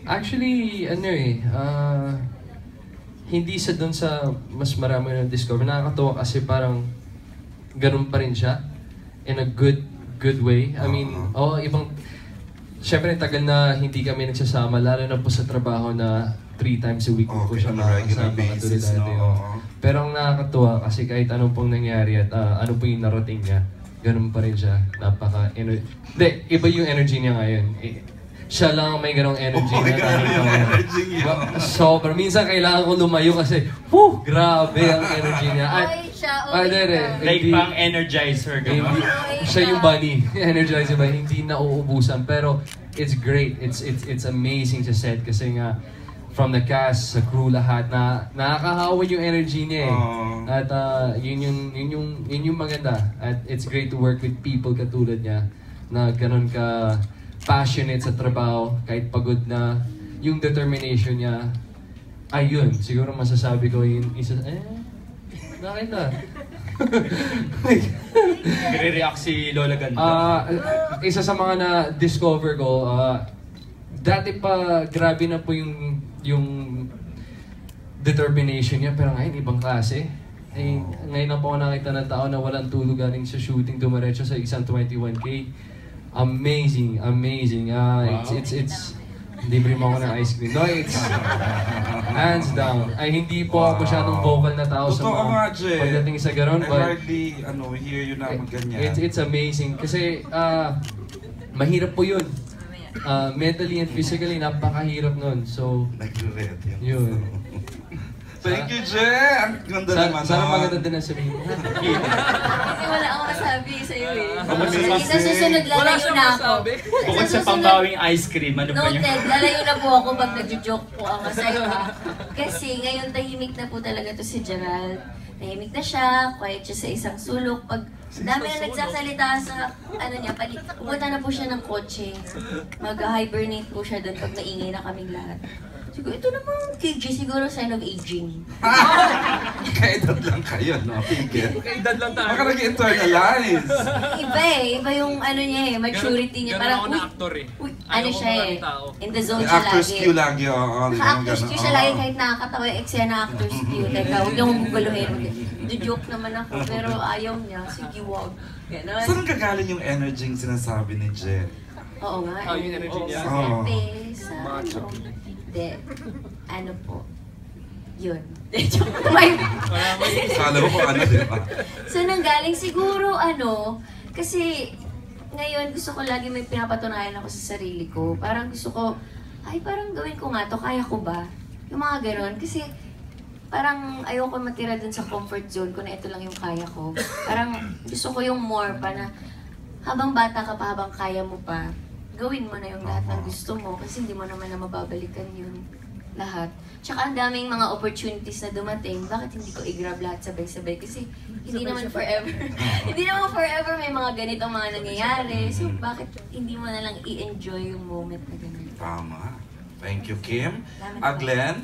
Actually, ano hindi sa dun sa mas marami na discover. Nakakatawa kasi parang ganun pa rin siya in a good way. I mean, ibang syempre tagal na hindi kami nagsasama, lalo na po sa trabaho na 3 times a week po siya makakasama katulad dati. Pero ang nakakatuwa kasi kahit anong pong nangyari at ano po yung narating niya, ganun pa rin siya. Hindi, iba yung energy niya ngayon. Siya lang may ganong energy na sobra. Minsan kailangan ko lumayo kasi, grabe ang energy niya. Like pang energizer. Siya yung bunny. Energizer ba? Hindi nauubusan. Pero it's great. It's amazing sa set kasi nga from the cast, sa crew, lahat na nakakahawa yung energy niya eh. At yun yung maganda. At it's great to work with people katulad niya na ganun ka passionate sa trabaho, kahit pagod na, yung determination niya, ayun, siguro masasabi ko yung isa, bakit na? Nire-react si Lola Ganda. Isa sa mga na-discover ko, dati pa, grabe na po yung determination niya, pero ngayon, ibang klase. Ngayon na po ako nakita ng tao na walang tulog galing sa shooting, dumiretso sa isang 21K. Amazing. Wow. It's libre mo ako ng ice cream. No, it's hands down. Ay, hindi po ako masyadong vocal na tao sa mga pagdating sa ganon. I hardly hear you na mag-ganyan. It's amazing. Kasi mahirap po yun. Mentally and physically, napakahirap nun. So, nag-red yun. Thank you, Je! Ang ganda naman. Sana maganda din ang sabihin mo. Kasi wala akong masabi sa'yo eh. Sa susunod lalayo na ako. Bukod sa pambawing ice cream, ano pa yun? Noted, lalayo na po ako pag nagjo-joke po ang masaya. Kasi ngayon tahimik na po talaga to si Gerald. Tahimik na siya, quiet siya sa isang sulok. Pag dami na nagsasalita sa niya, pupunta na po siya ng kotse. Mag-hibernate po siya doon pag maingay na kaming lahat. Siguro, ito namang KG, siguro sign of aging. Kaedad lang kayo, no? Pigil. Kaedad lang tayo. Baka nag-internalize. Iba yung niya maturity niya. Parang, siya in the zone siya lagi. Actor's cue lagi, Naka-actor's cue siya lagi kahit nakakatawa yung eksena actor's cue. Teka, huwag niyo akong guguluhin. Joke naman ako, pero ayaw niya. Sige, wag. Ganon. Saan gagaling yung energy yung sinasabi ni Je? Oo nga. Yung energy niya. Ano po? Yun. Kala mo kung ano, di ba? So, nanggaling siguro, kasi ngayon gusto ko lagi may pinapatunayan ako sa sarili ko. Parang gusto ko, parang gawin ko nga to, kaya ko ba? Yung mga ganon. Kasi, parang ayoko matira dun sa comfort zone ko na ito lang yung kaya ko. Parang gusto ko yung more pa na habang bata ka pa, habang kaya mo pa, gawin mo na yung lahat ng gusto mo kasi hindi mo naman na mababalikan yun lahat. Tsaka ang daming mga opportunities na dumating, bakit hindi ko i-grab lahat sabay-sabay? Kasi hindi naman forever. Hindi naman forever may mga ganitong mga nangyayari. So bakit hindi mo na lang i-enjoy yung moment na ganun? Tama. Thank you, Kim. Salamat po. Glenn?